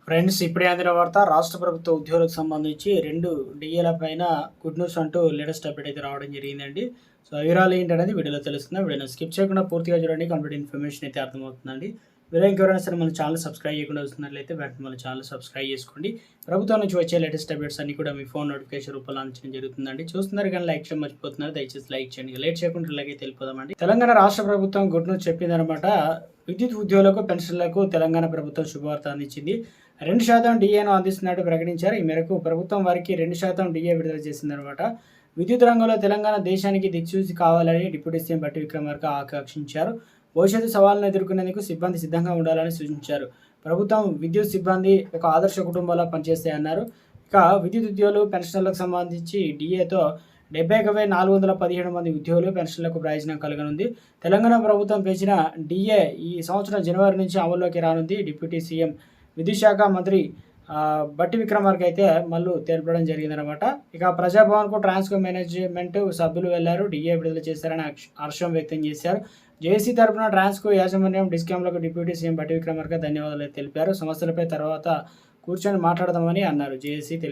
Friends, ఇప్పుడే అందిన వార్త. రాష్ట్ర ప్రభుత్వ ఉద్యోగులకు సంబంధించి 2 డీఏల పైన గుడ్ న్యూస్ అంటూ లేటెస్ట్ అప్డేట్ అయితే రావడం జరిగిందండి. సో, ఆ వివరాలు ఏంటనేది వీడియోలో తెలుస్తుంది. వీడియోని స్కిప్ చేయకుండా పూర్తిగా చూడండి. కంప్లీట్ ఇన్ఫర్మేషన్ అయితే అర్థమవుతుందండి. వీడియో ఇంకెవరైనా సరే మన ఛానల్ సబ్స్క్రైబ్ చేయకుండా వస్తున్నట్లయితే వెంటనే మన ఛానల్ సబ్స్క్రైబ్ చేసుకోండి. ప్రభుత్వం నుంచి వచ్చే లేటెస్ట్ అప్డేట్స్ అన్ని కూడా మీ ఫోన్ నోటిఫికేషన్ రూపంలో అందించడం జరుగుతుందండి. చూస్తున్నారు కానీ లైక్ చేయడం మర్చిపోతున్నారు. దయచేసి లైక్ చేయండి. లేట్ చేయకుండా ఇలాగే తెలిపోదామండి. తెలంగాణ రాష్ట్ర ప్రభుత్వం గుడ్ న్యూస్ చెప్పిందనమాట. విద్యుత్ ఉద్యోగులకు, పెన్షన్లకు తెలంగాణ ప్రభుత్వం శుభవార్త అందించింది. 2% డీఏను అందిస్తున్నట్టు ప్రకటించారు. ఈ మేరకు ప్రభుత్వం వారికి 2% డీఏ విడుదల చేసిందనమాట. విద్యుత్ రంగంలో తెలంగాణ దేశానికి దిక్సూచి కావాలని డిప్యూటీ సీఎం బట్టి విక్రమార్క ఆకాంక్షించారు. భవిష్యత్తు సవాళ్లను ఎదుర్కొనేందుకు సిబ్బంది సిద్ధంగా ఉండాలని సూచించారు. ప్రభుత్వం విద్యుత్ సిబ్బంది ఒక ఆదర్శ కుటుంబంలో పనిచేస్తాయన్నారు. ఇక విద్యుత్ ఉద్యోగులు, పెన్షనర్లకు సంబంధించి డీఏతో 71,417 మంది ఉద్యోగులు, పెన్షన్లకు ప్రయోజనం కలగనుంది. తెలంగాణ ప్రభుత్వం పెంచిన డీఏ ఈ సంవత్సరం జనవరి నుంచి అమల్లోకి రానుంది. డిప్యూటీ సీఎం విద్యుత్ శాఖ మంత్రి బట్టి విక్రమార్క అయితే మళ్ళీ తెలపడం జరిగిందనమాట. ఇక ప్రజాభవన్కు ట్రాన్స్కో మేనేజ్మెంట్ సభ్యులు వెళ్లారు. డీఏ విడుదల చేశారని హర్షం వ్యక్తం చేశారు. జేఏసీ తరపున ట్రాన్స్కో యాజమాన్యం, డిస్కామ్లకు డిప్యూటీ సీఎం బట్టి విక్రమార్క ధన్యవాదాలు తెలిపారు. సమస్యలపై తర్వాత కూర్చొని మాట్లాడదామని అన్నారు. జేఏసీ